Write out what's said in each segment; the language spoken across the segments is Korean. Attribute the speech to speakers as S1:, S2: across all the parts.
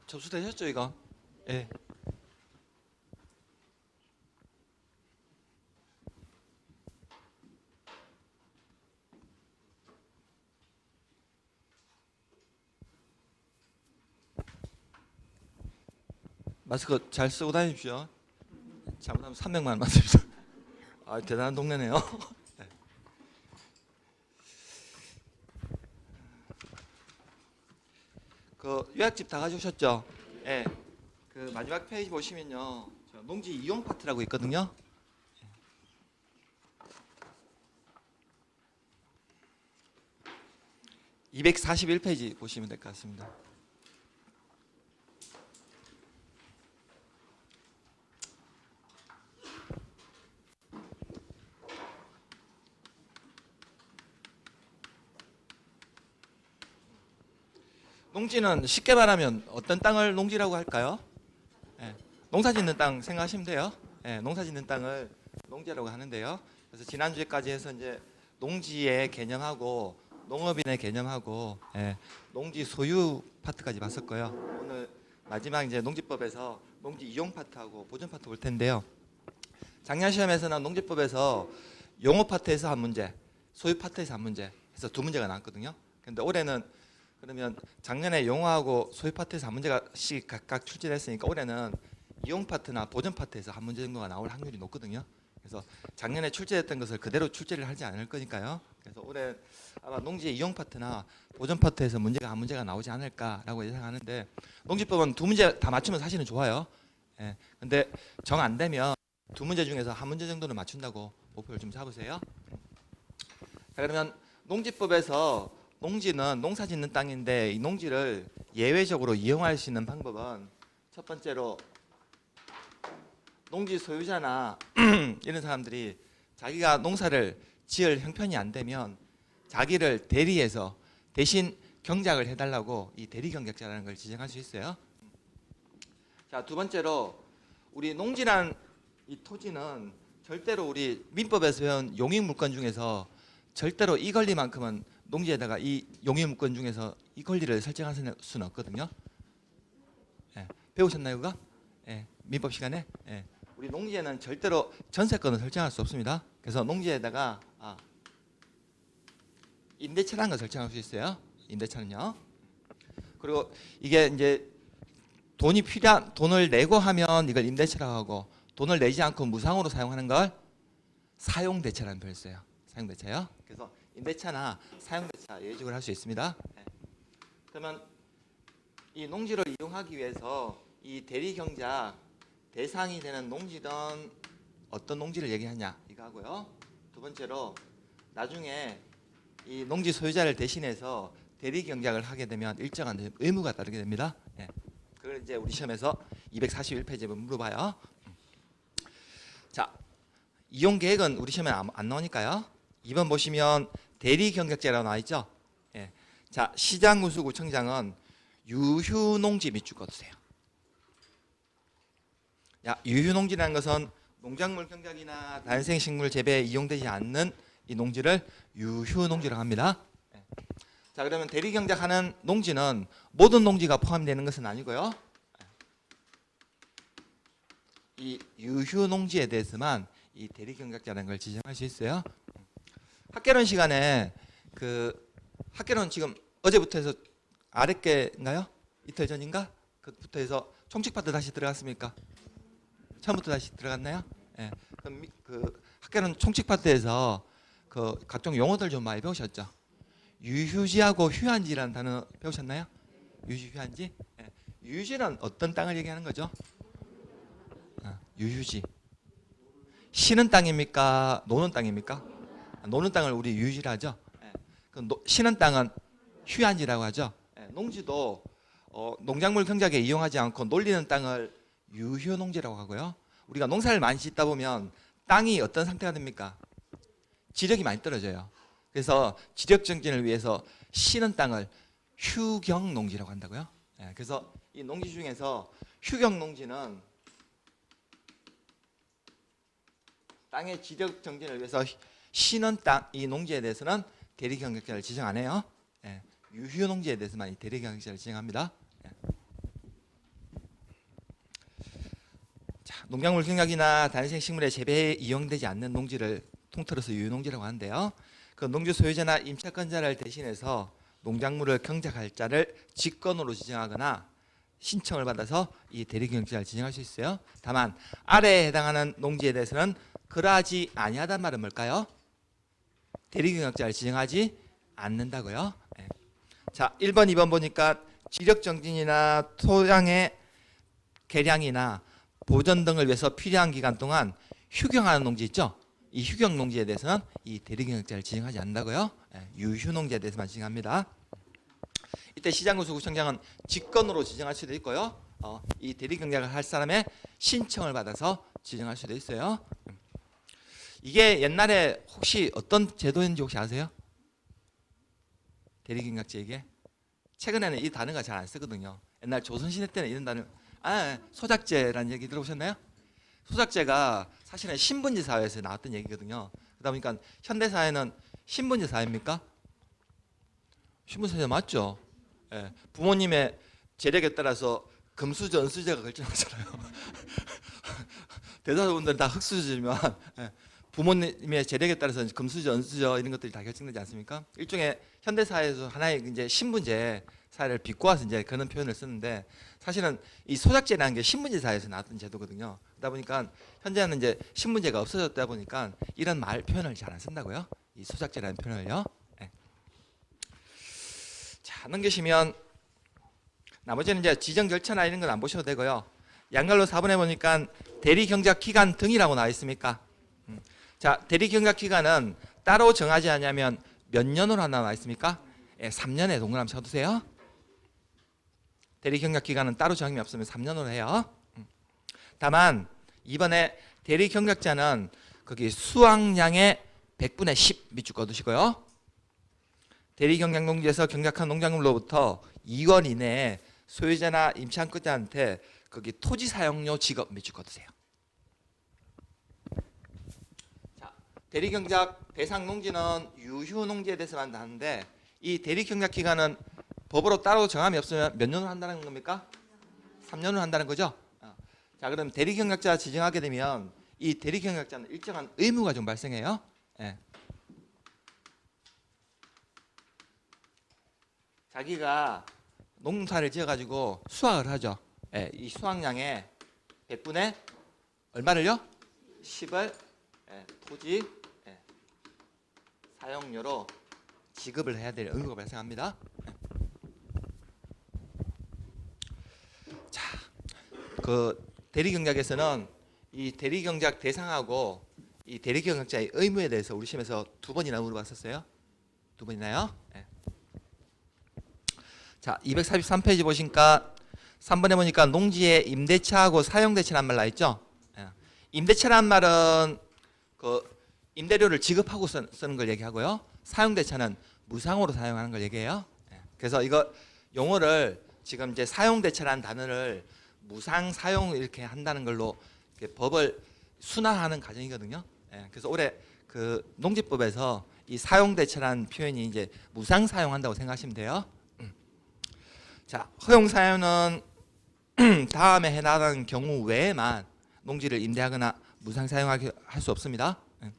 S1: 접수되셨죠, 이거? 예. 마스크 잘 쓰고 다니십시오. 잘못하면 300만 맞습니다. 아, 대단한 동네네요. 네. 그 요약집 다 가져오셨죠? 예. 그 마지막 페이지 보시면요, 저 농지 이용 파트라고 있거든요. 241페이지 보시면 될 것 같습니다. 농지는 쉽게 말하면 어떤 땅을 농지라고 할까요? 예, 농사짓는 땅 생각하시면 돼요. 예, 농사짓는 땅을 농지라고 하는데요. 그래서 지난주에까지 해서 이제 농지의 개념하고 농업인의 개념하고 농지 소유 파트까지 봤었고요. 오늘 마지막 이제 농지법에서 농지 이용 파트하고 보존 파트 볼 텐데요. 작년 시험에서는 농지법에서 용어 파트에서 한 문제, 소유 파트에서 한 문제 해서 두 문제가 나왔거든요. 근데 올해는 그러면 작년에 용어하고 소유 파트에서 한 문제씩 각각 출제했으니까 올해는 이용 파트나 보존 파트에서 한 문제 정도가 나올 확률이 높거든요. 그래서 작년에 출제했던 것을 그대로 출제를 하지 않을 거니까요. 그래서 올해 아마 농지 이용 파트나 보존 파트에서 한 문제가 나오지 않을까라고 예상하는데, 농지법은 두 문제 다 맞추면 사실은 좋아요. 예. 근데 정 안 되면 두 문제 중에서 한 문제 정도는 맞춘다고 목표를 좀 잡으세요. 자, 그러면 농지법에서 농지는 농사 짓는 땅인데 이 농지를 예외적으로 이용할 수 있는 방법은 첫 번째로 농지 소유자나 이런 사람들이 자기가 농사를 지을 형편이 안 되면 자기를 대리해서 대신 경작을 해달라고 이 대리경작자라는 걸 지정할 수 있어요. 자, 두 번째로 우리 농지란 이 토지는 절대로 우리 민법에서 배운 용익물권 중에서 절대로 이 권리만큼은 농지에다가 이 용익물권 중에서 이 권리를 설정할 수는 없거든요. 예, 배우셨나요, 그거? 예, 민법 시간에? 예. 우리 농지에는 절대로 전세권을 설정할 수 없습니다. 그래서 농지에다가 임대차라는 걸 설정할 수 있어요. 임대차는요. 그리고 이게 이제 돈을 내고 하면 이걸 임대차라고 하고, 돈을 내지 않고 무상으로 사용하는 걸 사용대차라는 표현을 써요. 사용대차요. 그래서 임대차나 사용대차 예외적으로 할 수 있습니다. 그러면 이 농지를 이용하기 위해서 이 대리경작 대상이 되는 농지든 어떤 농지를 얘기하냐 이거 하고요. 두 번째로 나중에 이 농지 소유자를 대신해서 대리경작을 하게 되면 일정한 의무가 따르게 됩니다. 그걸 이제 우리 시험에서 241페이지에 물어봐요. 자, 이용 계획은 우리 시험에 안 나오니까요. 2번 보시면 대리경작제라고 나와 있죠. 자, 시장군수구청장은 유휴농지 밑줄 꺼두세요. 유휴농지라는 것은 농작물 경작이나 다연생식물 재배에 이용되지 않는 이 농지를 유휴농지라고 합니다. 자, 그러면 대리경작하는 농지는 모든 농지가 포함되는 것은 아니고요. 이 유휴농지에 대해서만 이 대리경작자라는 걸 지정할 수 있어요. 학개론 시간에 학개론 지금 어제부터 해서 아랫개인가요? 이틀 전인가? 그부터 해서 총칙 파트 다시 들어갔습니까? 처음부터 다시 들어갔나요? 예. 그럼 학개론 총칙 파트에서 각종 용어들 좀 많이 배우셨죠? 유휴지하고 휴한지라는 단어 배우셨나요? 유휴지, 휴한지? 예. 유휴지는 어떤 땅을 얘기하는 거죠? 유휴지. 쉬는 땅입니까? 노는 땅입니까? 노는 땅을 우리 유휴지라 하죠. 예. 쉬는 땅은 휴한지라고 하죠. 예. 농지도 농작물 경작에 이용하지 않고 놀리는 땅을 유휴농지라고 하고요. 우리가 농사를 많이 짓다 보면 땅이 어떤 상태가 됩니까? 지력이 많이 떨어져요. 그래서 지력 증진을 위해서 쉬는 땅을 휴경 농지라고 한다고요. 예, 그래서 이 농지 중에서 휴경 농지는 땅의 지적 정진을 위해서 쉬는 땅, 이 농지에 대해서는 대리 경작자를 지정 안 해요. 예, 유휴 농지에 대해서만 이 대리 경작자를 지정합니다. 예. 자, 농작물 경작이나 다른생 식물의 재배에 이용되지 않는 농지를 통틀어서 유휴 농지라고 하는데요. 그 농지 소유자나 임차권자를 대신해서 농작물을 경작할 자를 직권으로 지정하거나 신청을 받아서 이 대리 경작자를 지정할 수 있어요. 다만 아래에 해당하는 농지에 대해서는 그러하지 아니하단 말은 뭘까요? 대리 경작자를 지정하지 않는다고요. 네. 자, 1번, 2번 보니까 지력 정진이나 토양의 개량이나 보존 등을 위해서 필요한 기간 동안 휴경하는 농지 있죠? 이 휴경 농지에 대해서는 이 대리 경작자를 지정하지 않는다고요. 네. 유휴 농지에 대해서만 지정합니다. 이때 시장구청장은 직권으로 지정할 수도 있고요. 이 대리 경작을 할 사람의 신청을 받아서 지정할 수도 있어요. 이게 옛날에 혹시 어떤 제도인지 혹시 아세요? 대리 경작제 이게? 최근에는 이 단어가 잘 안 쓰거든요. 옛날 조선시대 때는 이런 단어, 소작제라는 얘기 들어보셨나요? 소작제가 사실은 신분지 사회에서 나왔던 얘기거든요. 그러다 보니까 현대 사회는 신분지 사회입니까? 신분지 사회 맞죠? 예, 부모님의 재력에 따라서 금수저, 은수저가 결정하잖아요. 대다수분들은 다 흙수저지만 예, 부모님의 재력에 따라서 금수저, 은수저 이런 것들이 다 결정되지 않습니까? 일종의 현대 사회에서 하나의 이제 신분제 사회를 비꼬아서 이제 그런 표현을 쓰는데 사실은 이 소작제라는 게 신분제 사회에서 나왔던 제도거든요. 그러다 보니까 현재는 이제 신분제가 없어졌다 보니까 이런 말 표현을 잘 안 쓴다고요. 이 소작제라는 표현을요. 네. 자, 넘기시면 나머지는 이제 지정 절차나 이런 건 안 보셔도 되고요. 양갈로 4번에 보니까 대리 경작 기간 등이라고 나와 있습니까? 자, 대리 경작 기간은 따로 정하지 않으면 몇 년으로 하나 나와 있습니까? 예, 3년에 동그라미 쳐두세요. 대리 경작 기간은 따로 정함이 없으면 3년으로 해요. 다만 이번에 대리 경작자는 거기 수확량의 100분의 10 밑줄 꺼두시고요. 대리 경작 농지에서 경작한 농작물로부터 2월 이내에 소유자나 임차권자한테 거기 토지 사용료 지급 밑줄 꺼두세요. 자, 대리 경작 대상 농지는 유휴 농지에 대해서만 하는데 이 대리 경작 기간은 법으로 따로 정함이 없으면 몇 년을 한다는 겁니까? 3년을 한다는 거죠. 자, 그럼 대리 경작자 지정하게 되면 이 대리 경작자는 일정한 의무가 좀 발생해요. 예. 자기가 농사를 지어가지고 수확을 하죠. 예, 이 수확량의 100분의 얼마를요? 10을 토지 사용료로 지급을 해야 될 의무가 발생합니다. 자, 그 대리 경작에서는 이 대리 경작 대상하고 이 대리 경작자의 의무에 대해서 우리 시험에서 2번이나 물어봤었어요. 2번이나요? 네. 자, 243페이지 보시니까 3번에 보니까 농지에 임대차하고 사용대차란 말 나있죠? 네. 임대차란 말은 그 임대료를 지급하고 쓰는 걸 얘기하고요. 사용대차는 무상으로 사용하는 걸 얘기해요. 네. 그래서 이거 용어를 지금 이제 사용대차라는 단어를 무상 사용 이렇게 한다는 걸로 법을 순화하는 과정이거든요. 예, 그래서 올해 그 농지법에서 이 사용대차라는 표현이 이제 무상 사용한다고 생각하시면 돼요. 자, 허용 사유는 다음에 해당하는 경우 외에만 농지를 임대하거나 무상 사용할 수 없습니다. 예.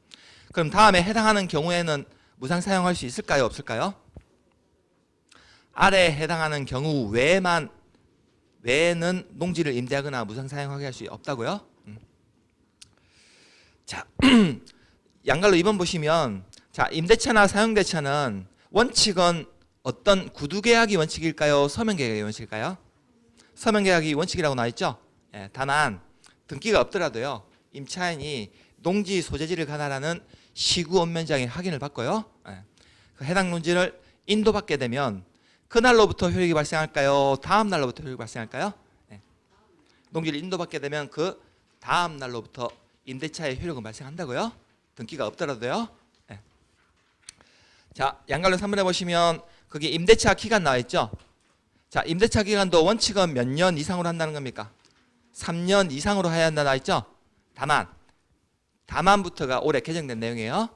S1: 그럼 다음에 해당하는 경우에는 무상 사용할 수 있을까요? 없을까요? 아래에 해당하는 경우 외에는 농지를 임대하거나 무상 사용하게 할 수 없다고요? 자, 양갈로 2번 보시면 자, 임대차나 사용대차는 원칙은 어떤 구두계약이 원칙일까요? 서면계약이 원칙일까요? 서면계약이 원칙이라고 나와 있죠? 예, 다만 등기가 없더라도요. 임차인이 농지 소재지를 관할하는 시구원면장의 확인을 받고요. 예, 그 해당 농지를 인도받게 되면 그날로부터 효력이 발생할까요? 다음 날로부터 효력이 발생할까요? 네. 농지를 인도받게 되면 그 다음 날로부터 임대차의 효력은 발생한다고요? 등기가 없더라도요. 네. 자, 양갈로 3번에 보시면 거기 임대차 기간 나와 있죠. 자, 임대차 기간도 원칙은 몇 년 이상으로 한다는 겁니까? 3년 이상으로 해야 한다 나와 있죠. 다만부터가 올해 개정된 내용이에요.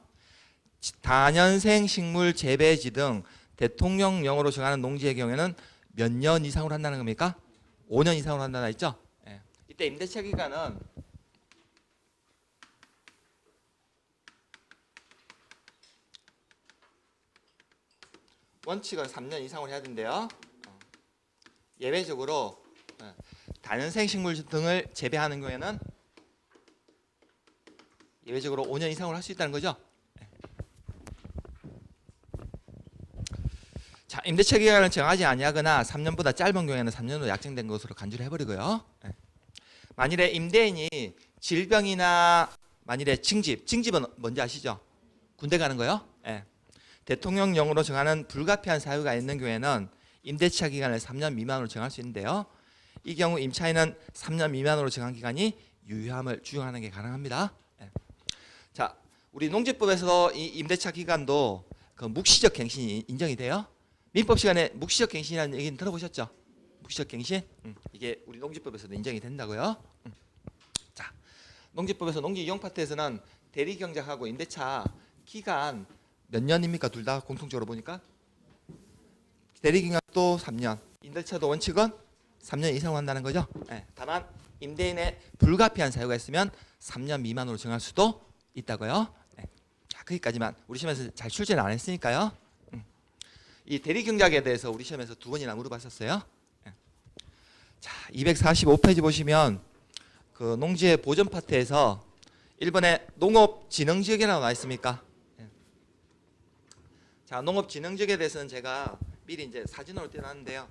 S1: 다년생 식물 재배지 등 대통령령으로 정하는 농지의 경우에는 몇 년 이상으로 한다는 겁니까? 5년 이상으로 한다 나와 있죠. 예. 이때 임대차 기간은 원칙은 3년 이상으로 해야 된대요. 예외적으로 다년생 식물 등을 재배하는 경우에는 예외적으로 5년 이상으로 할 수 있다는 거죠. 자, 임대차 기간을 정하지 아니하거나 3년보다 짧은 경우에는 3년으로 약정된 것으로 간주를 해버리고요. 만일에 임대인이 질병이나 만일에 징집은 뭔지 아시죠? 군대 가는 거요. 대통령령으로 정하는 불가피한 사유가 있는 경우에는 임대차 기간을 3년 미만으로 정할 수 있는데요. 이 경우 임차인은 3년 미만으로 정한 기간이 유효함을 주장하는 게 가능합니다. 자, 우리 농지법에서 이 임대차 기간도 그 묵시적 갱신이 인정이 돼요. 민법 시간에 묵시적 갱신이라는 얘기는 들어보셨죠? 묵시적 갱신? 이게 우리 농지법에서도 인정이 된다고요. 자, 농지법에서 농지 이용 파트에서는 대리 경작하고 임대차 기간 몇 년입니까? 둘 다 공통적으로 보니까 대리 경작도 3년, 임대차도 원칙은 3년 이상 한다는 거죠. 다만 임대인의 불가피한 사유가 있으면 3년 미만으로 정할 수도 있다고요. 자, 거기까지만 우리 시험에서 잘 출제는 안 했으니까요. 이 대리 경작에 대해서 우리 시험에서 2번이나 물어봤었어요. 자, 245페이지 보시면 그 농지의 보전 파트에서 1번에 농업진흥지역이라고 나와 있습니까? 자, 농업진흥지역에 대해서는 제가 미리 이제 사진으로 떼놨는데요.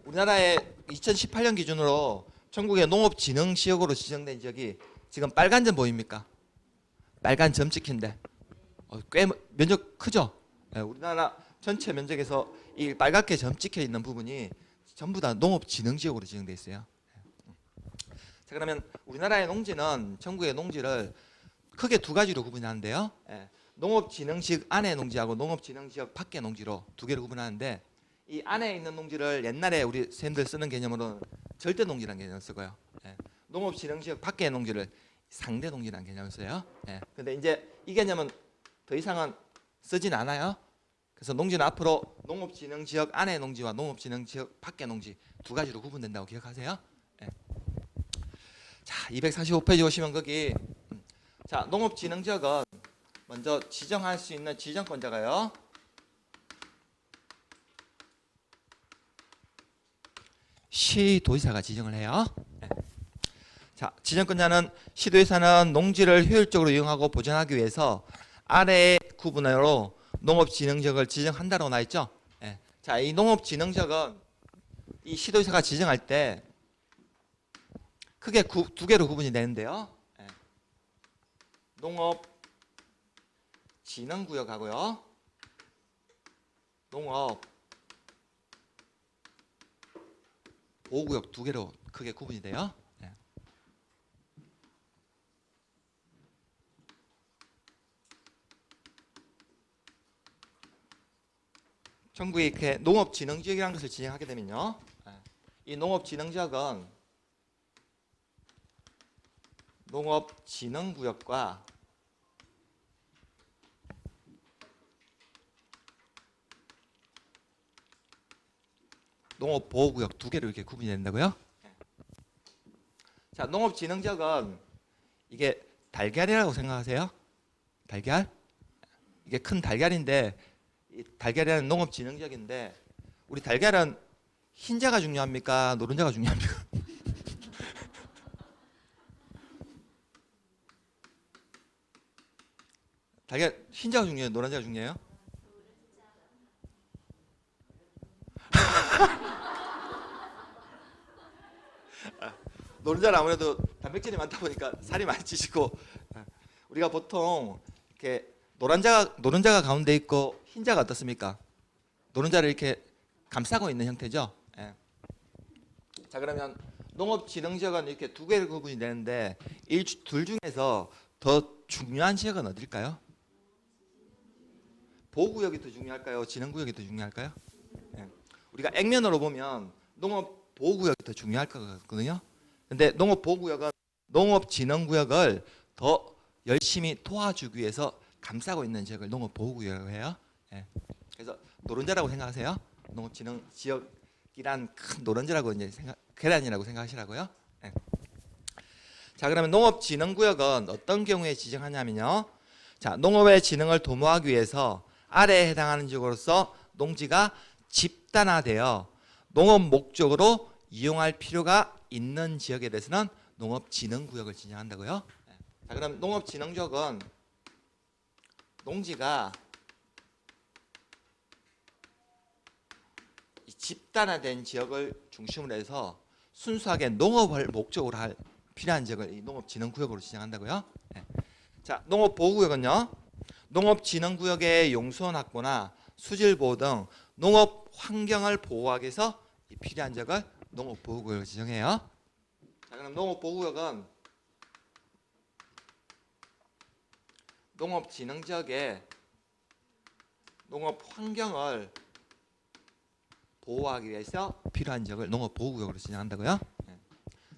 S1: 우리나라의 2018년 기준으로 전국의 농업진흥지역으로 지정된 지역이 지금 빨간 점 보입니까? 빨간 점 찍힌데 꽤 면적 크죠? 우리나라 전체 면적에서 이 빨갛게 점 찍혀 있는 부분이 전부 다 농업진흥지역으로 지정돼 있어요. 자, 그러면 우리나라의 농지는 전국의 농지를 크게 두 가지로 구분하는데요. 농업진흥지역 안의 농지하고 농업진흥지역 밖의 농지로 두 개로 구분하는데, 이 안에 있는 농지를 옛날에 우리 선생님들 쓰는 개념으로는 절대 농지라는 개념을 쓰고요. 농업진흥지역 밖의 농지를 상대 농지라는 개념을 써요. 근데 이제 이 개념은 더 이상은 쓰진 않아요. 그래서 농지는 앞으로 농업진흥지역 안의 농지와 농업진흥지역 밖의 농지 두 가지로 구분된다고 기억하세요. 자, 245페이지 오시면 거기 자, 농업진흥지역은 먼저 지정할 수 있는 지정권자가요. 시도지사가 지정을 해요. 자, 지정권자는 시도지사는 농지를 효율적으로 이용하고 보존하기 위해서 아래의 구분으로 농업진흥지역을 지정한다고 나와 있죠. 자, 이 농업진흥지역은 이 시도지사가 지정할 때 크게 두 개로 구분이 되는데요. 농업진흥구역하고요. 농업보호구역 두 개로 크게 구분이 돼요. 전국에 이렇게 농업진흥지역이라는 것을 지정하게 되면요. 이 농업진흥지역은 농업진흥구역과 농업보호구역 두 개로 이렇게 구분이 된다고요. 자, 농업진흥지역은 이게 달걀이라고 생각하세요? 달걀? 이게 큰 달걀인데, 이 달걀이라는 농업진흥지역인데, 우리 달걀은 흰자가 중요합니까? 노른자가 중요합니까? 달걀 흰자가 중요해요? 노른자가 중요해요? 노른자는 아무래도 단백질이 많다 보니까 살이 많이 찌시고, 우리가 보통 이렇게 노른자가 가운데 있고 흰자가 어떻습니까? 노른자를 이렇게 감싸고 있는 형태죠. 자, 그러면 농업진흥지역은 이렇게 두 개로 구분이 되는데, 이 둘 중에서 더 중요한 지역은 어딜까요? 보호구역이 더 중요할까요? 진흥구역이 더 중요할까요? 예. 우리가 액면으로 보면 농업 보호구역이 더 중요할 것 같거든요. 근데 농업 보호구역은 농업 진흥구역을 더 열심히 도와주기 위해서 감싸고 있는 지역을 농업 보호구역이라고 해요. 예. 그래서 노른자라고 생각하세요. 농업 진흥 지역이란 큰 노른자라고 이제 계란이라고 생각하시라고요. 예. 자, 그러면 농업 진흥구역은 어떤 경우에 지정하냐면요. 자, 농업의 진흥을 도모하기 위해서 아래에 해당하는 지역으로서 농지가 집단화되어 농업 목적으로 이용할 필요가 있는 지역에 대해서는 농업진흥구역을 지정한다고요. 자, 그럼 농업진흥지역은 농지가 집단화된 지역을 중심으로 해서 순수하게 농업을 목적으로 할 필요한 지역을 이 농업진흥구역으로 지정한다고요. 자, 농업보호구역은요. 농업진흥구역의 용수원 확보나 수질보호 등 농업 환경을 보호하기 위해서 필요한 지역을 농업보호구역을 지정해요. 자, 그럼 농업보호구역은 농업진흥지역의 농업 환경을 보호하기 위해서 필요한 지역을 농업보호구역으로 지정한다고요.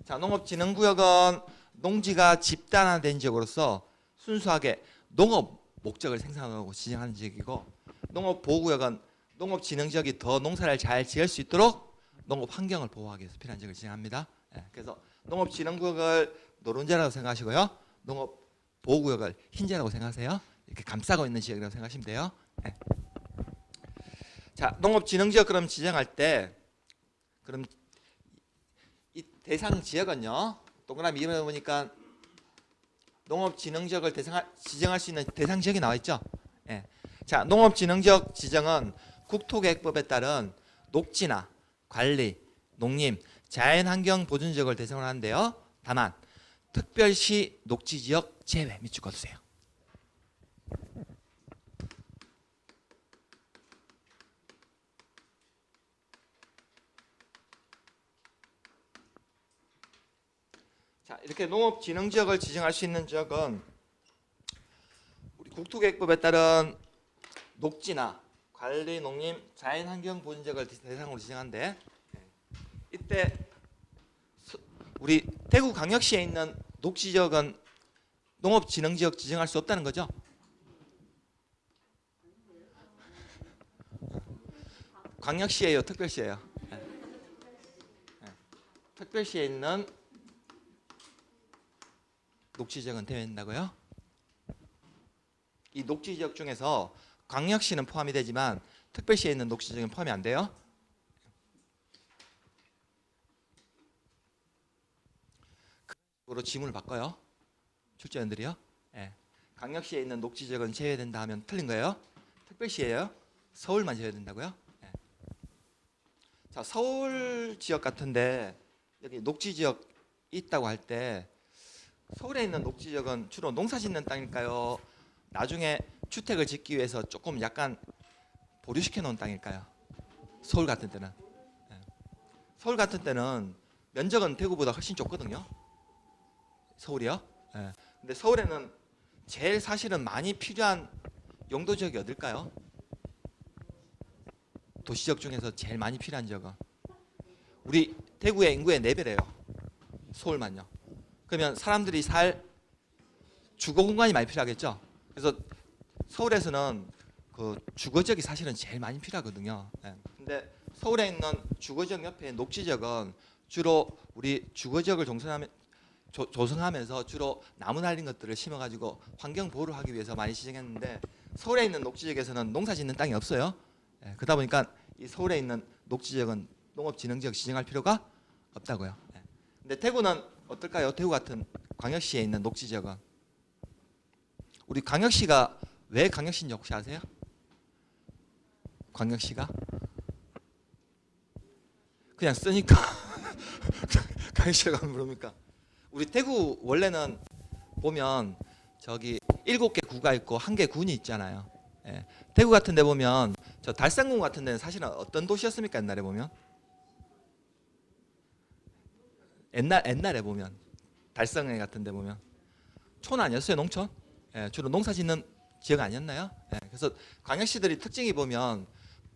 S1: 자, 농업진흥구역은 농지가 집단화된 지역으로서 순수하게 농업 목적을 생산하고 지정하는 지역이고, 농업보호구역은 농업진흥지역이 더 농사를 잘 지을 수 있도록 농업 환경을 보호하기 위해서 필요한 지역을 지정합니다. 그래서 농업진흥구역을 노른자라고 생각하시고요. 농업보호구역을 흰자라고 생각하세요. 이렇게 감싸고 있는 지역이라고 생각하시면 돼요. 자, 농업진흥지역 그럼 지정할 때 그럼 이 대상 지역은요. 동그라미 이름에 보니까 농업진흥지역을 지정할 수 있는 대상 지역이 나와 있죠. 자, 농업진흥지역 지정은 국토계획법에 따른 녹지나 관리, 농림, 자연환경보존지역을 대상으로 하는데요. 다만 특별시 녹지지역 제외 밑줄 그어주세요. 자, 이렇게 농업진흥지역을 지정할 수 있는 지역은 우리 국토계획법에 따른 녹지나 관리, 농림, 자연환경보존지역을 대상으로 지정한데, 이때 우리 대구광역시에 있는 녹지지역은 농업진흥지역 지정할 수 없다는 거죠. 광역시예요, 특별시예요? 특별시에 있는 녹지지역은 되어야된다고요? 이 녹지지역 중에서 광역시는 포함이 되지만 특별시에 있는 녹지지역은 포함이 안 돼요. 그로 지문을 바꿔요. 출제원들이요. 광역시에 있는 녹지지역은 제외된다 하면 틀린 거예요. 특별시예요. 서울만 제외된다고요? 자, 서울 지역 같은데 여기 녹지지역 있다고 할 때 서울에 있는 녹지지역은 주로 농사 짓는 땅일까요? 나중에 주택을 짓기 위해서 조금 약간 보류시켜 놓은 땅일까요? 서울 같은 때는. 서울 같은 때는 면적은 대구보다 훨씬 좁거든요. 서울이요. 근데 서울에는 제일 사실은 많이 필요한 용도 지역이 어딜까요? 도시지역 중에서 제일 많이 필요한 지역은 우리 대구의 인구의 4배래요. 서울만요. 그러면 사람들이 살 주거 공간이 많이 필요하겠죠. 그래서 서울에서는 그 주거지역이 사실은 제일 많이 필요하거든요. 근데 서울에 있는 주거지역 옆에 녹지지역은 주로 우리 주거지역을 조성하면서 주로 나무 날린 것들을 심어가지고 환경 보호를 하기 위해서 많이 지정했는데, 서울에 있는 녹지지역에서는 농사 짓는 땅이 없어요. 그러다 보니까 이 서울에 있는 녹지지역은 농업진흥지역 지정할 필요가 없다고요. 근데 대구는 어떨까요? 대구 같은 광역시에 있는 녹지지역은 우리 광역시가 왜 광역시인지 혹시 아세요? 광역시가 그냥 쓰니까 광역시라고 하면 모릅니까? 우리 대구 원래는 보면 저기 7개 구가 있고 1개 군이 있잖아요. 대구 같은 데 보면 저 달산군 같은 데는 사실은 어떤 도시였습니까? 옛날에 보면 옛날에 보면 달성에 같은 데 보면 촌 아니었어요? 농촌? 주로 농사 짓는 지역 아니었나요? 예, 그래서 광역시들이 특징이 보면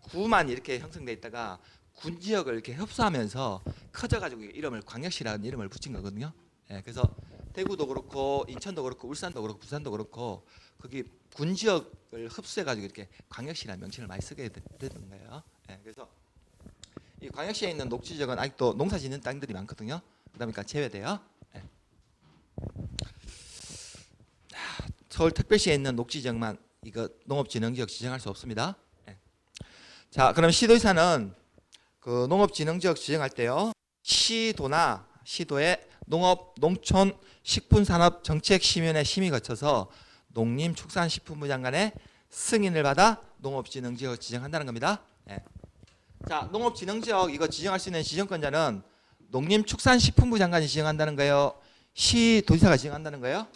S1: 구만 이렇게 형성돼 있다가 군 지역을 이렇게 협소하면서 커져가지고 이름을 광역시라는 이름을 붙인 거거든요. 예, 그래서 대구도 그렇고 인천도 그렇고 울산도 그렇고 부산도 그렇고 거기 군 지역을 흡수해가지고 이렇게 광역시라는 명칭을 많이 쓰게 되는 거예요. 예, 그래서 이 광역시에 있는 녹지 지역은 아직도 농사짓는 땅들이 많거든요. 그러니까 제외돼요. 예. 서울특별시에 있는 녹지 지역만 이거 농업진흥지역 지정할 수 없습니다. 예. 자, 그럼 시도의사는 그 농업진흥지역 지정할 때요, 시도의 농업, 농촌, 식품산업 정책심의원회 심의 거쳐서 농림축산식품부 장관의 승인을 받아 농업진흥지역 지정한다는 겁니다. 예. 자, 농업진흥지역 이거 지정할 수 있는 지정권자는 농림축산식품부 장관이 지정한다는 거예요? 시도지사가 지정한다는 거예요?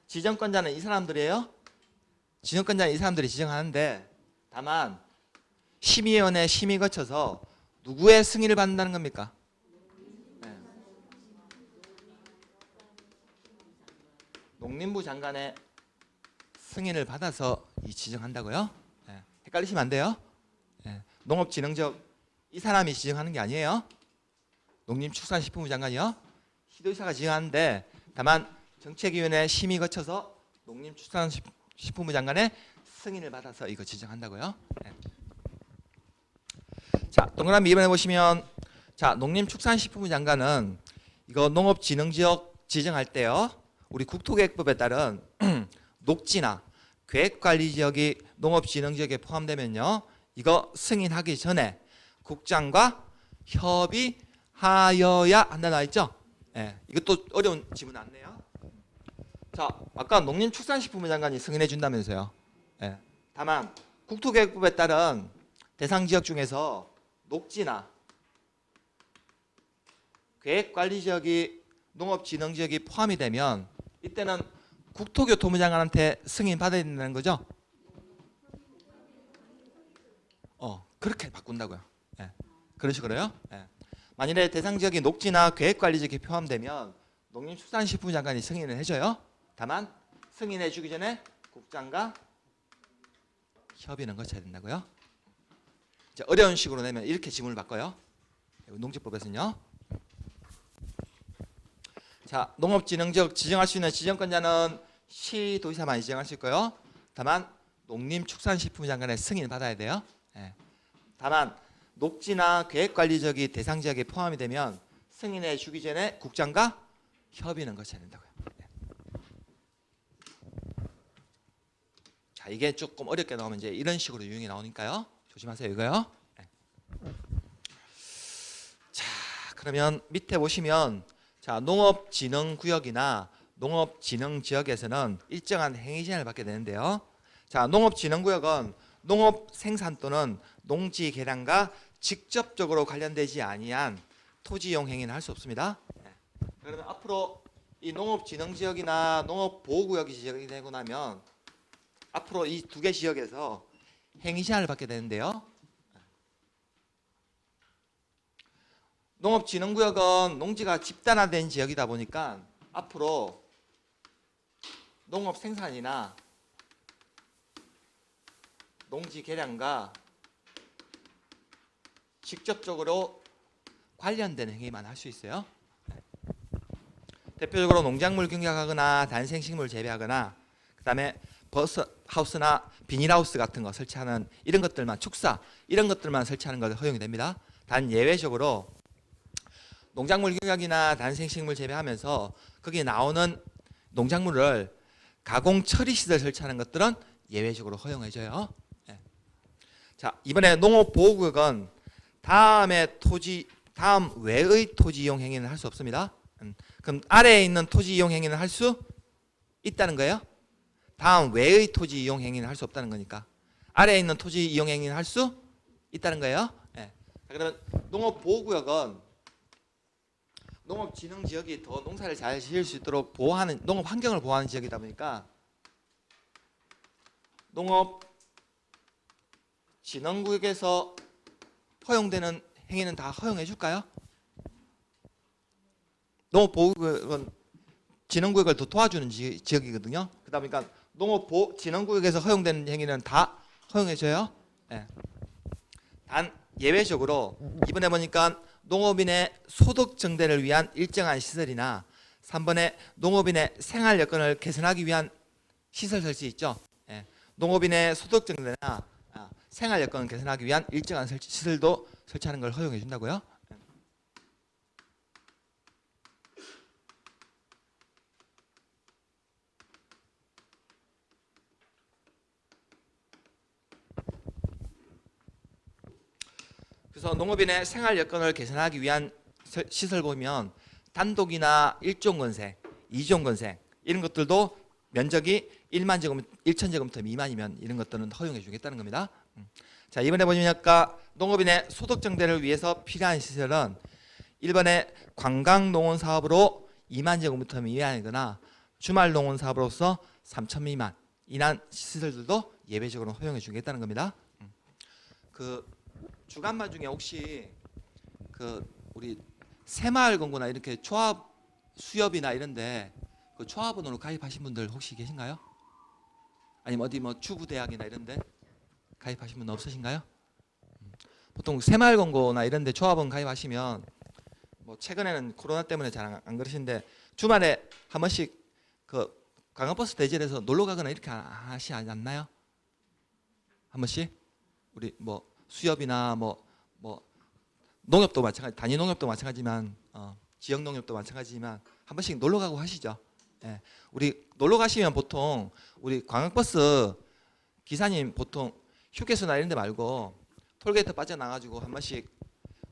S1: 지정권자는 이 사람들이에요. 지정권자는 이 사람들이 지정하는데 다만 심의위원회 심의 거쳐서 누구의 승인을 받는다는 겁니까? 네. 농림부 장관의 승인을 받아서 이 지정한다고요? 네. 헷갈리시면 안 돼요. 네. 농업진흥지역 이 사람이 지정하는 게 아니에요. 농림축산식품부 장관이요. 시도지사가 지정하는데 다만 정책위원회 심의 거쳐서 농림축산식품부 장관의 승인을 받아서 이거 지정한다고요. 네. 자, 동그라미 2번에 보시면 자, 농림축산식품부 장관은 이거 농업진흥지역 지정할 때요, 우리 국토계획법에 따른 녹지나 계획관리지역이 농업진흥지역에 포함되면요, 이거 승인하기 전에 국장과 협의하여야 한다 나와 있죠. 예, 이것도 어려운 지문 안내요. 자, 아까 농림축산식품부 장관이 승인해 준다면서요. 예, 다만 국토계획법에 따른 대상 지역 중에서 녹지나 계획관리지역이 농업진흥지역이 포함이 되면 이때는 국토교통부 장관한테 승인 받아야 된다는 거죠. 그렇게 바꾼다고요. 예, 그런 식으로요. 예. 만일에 대상 지역이 녹지나 계획관리지역에 포함되면 농림축산식품부 장관이 승인을 해줘요. 다만 승인해 주기 전에 국장과 협의는 거쳐야 된다고요. 자, 어려운 식으로 내면 이렇게 지문을 바꿔요. 농지법에서는요. 자, 농업진흥지역 지정할 수 있는 지정권자는 시도지사만 지정할 수 있고요. 다만 농림축산식품부 장관의 승인을 받아야 돼요. 예. 다만 녹지나 계획관리지역이 대상 지역에 포함이 되면 승인해 주기 전에 국장과 협의는 거쳐야 된다고요. 예. 자, 이게 조금 어렵게 나오면 이제 이런 식으로 유형이 나오니까요. 조심하세요, 이거요. 네. 자, 그러면 밑에 보시면 자, 농업진흥구역이나 농업진흥지역에서는 일정한 행위 제한을 받게 되는데요. 자, 농업진흥구역은 농업생산 또는 농지 개량과 직접적으로 관련되지 아니한 토지이용 행위는 할 수 없습니다. 네. 그러면 앞으로 이 농업진흥지역이나 농업보호구역이 지정이 되고 나면 앞으로 이 두 개 지역에서 행위 제한을 받게 되는데요. 농업진흥구역은 농지가 집단화된 지역이다 보니까 앞으로 농업 생산이나 농지 개량과 직접적으로 관련된 행위만 할 수 있어요. 대표적으로 농작물 경작하거나 단생식물 재배하거나 그다음에 버스하우스나 비닐하우스 같은 거 설치하는 이런 것들만, 축사 이런 것들만 설치하는 것 허용이 됩니다. 단 예외적으로 농작물 경작이나 단생식물 재배하면서 거기에 나오는 농작물을 가공 처리 시설 설치하는 것들은 예외적으로 허용해줘요. 네. 자, 이번에 농업보호구역은 다음 외의 토지 이용 행위는 할 수 없습니다. 그럼 아래에 있는 토지 이용 행위는 할 수 있다는 거예요? 다음 외의 토지 이용 행위는 할 수 없다는 거니까 아래에 있는 토지 이용 행위는 할 수 있다는 거예요. 네. 자, 그러면 농업보호구역은 농업진흥지역이 더 농사를 잘 지을 수 있도록 보호하는, 농업 환경을 보호하는 지역이다 보니까 농업진흥구역에서 허용되는 행위는 다 허용해 줄까요? 농업보호구역은 진흥구역을 더 도와주는 지역이거든요. 그러다 보니까 농업진흥구역에서 허용되는 행위는 다 허용해줘요. 예. 단 예외적으로 이번에 보니까 농업인의 소득 증대를 위한 일정한 시설이나 3번에 농업인의 생활 여건을 개선하기 위한 시설 설치 있죠. 예. 농업인의 소득 증대나 생활 여건을 개선하기 위한 일정한 시설도 설치하는 걸 허용해 준다고요. 그래서 농업인의 생활 여건을 개선하기 위한 시설 보면 단독이나 일종건생, 이종건생 이런 것들도 면적이 1만 제곱미터, 1천 제곱미터 미만이면 이런 것들은 허용해 주겠다는 겁니다. 자, 이번에 보니까 농업인의 소득 증대를 위해서 필요한 시설은 1번에 관광농원 사업으로 2만 제곱미터 미만이거나 주말 농원 사업으로서 3천 미만 이런 시설들도 예외적으로 허용해 주겠다는 겁니다. 그 주간만 중에 혹시 그 우리 새마을금고나 이렇게 조합 수협이나 이런데 그 조합원으로 가입하신 분들 혹시 계신가요? 아니면 어디 뭐 주부대학이나 이런데 가입하신 분 없으신가요? 보통 새마을금고나 이런데 조합원 가입하시면 뭐 최근에는 코로나 때문에 잘 안 그러시는데 주말에 한 번씩 그 관광버스 대절해서 놀러 가거나 이렇게 하시지 않나요? 한 번씩 우리 뭐 수협이나 뭐 농협도 마찬가지, 단위 농협도 마찬가지지만 지역 농협도 마찬가지지만 한 번씩 놀러 가고 하시죠. 예. 우리 놀러 가시면 보통 우리 관광버스 기사님 보통 휴게소나 이런 데 말고 톨게이트 빠져나가지고 한 번씩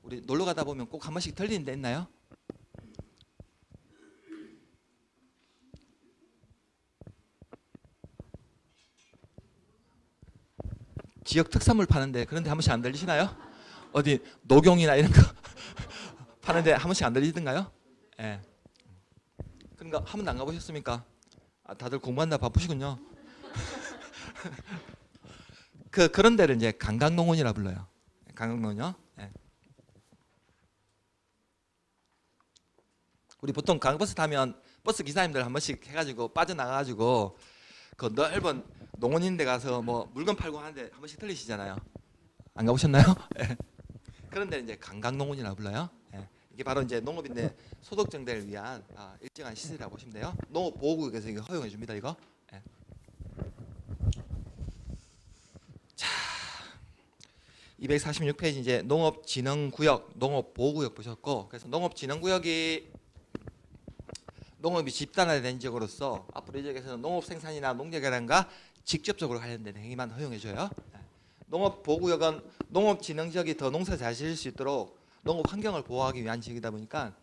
S1: 우리 놀러 가다 보면 꼭 한 번씩 들리는 데 있나요? 지역 특산물 파는데 그런 데 한 번씩 안 들리시나요? 어디 녹용이나 이런 거 파는데 한 번씩 안 들리던가요? 예. 그러니까 한 번도 안 가보셨습니까? 다들 공부한다 바쁘시군요. 그런 데를 이제 관광농원이라 불러요. 관광농원요. 예. 우리 보통 관광버스 타면 버스 기사님들 한 번씩 해가지고 빠져나가가지고 그 넓은 농원인데 가서 뭐 물건 팔고 하는데 한 번씩 들리시잖아요. 안 가보셨나요? 예. 그런 데는 이제 관광농원이라 불러요. 예. 이게 바로 이제 농업인의 소득 증대를 위한 일정한 시설이라고 보시면 돼요. 농업보호구역에서 이거 허용해 줍니다. 이거. 예. 자, 246페이지 이제 농업진흥구역, 농업보호구역 보셨고, 그래서 농업진흥구역이 농업이 집단화된 지역으로서 앞으로 이 지역에서는 농업 생산이나 농재 개량과 직접적으로 관련된 행위만 허용해 줘요. 농업보호구역은 농업진흥지역이 더 농사 잘 지을 수 있도록 농업 환경을 보호하기 위한 지역이다 보니까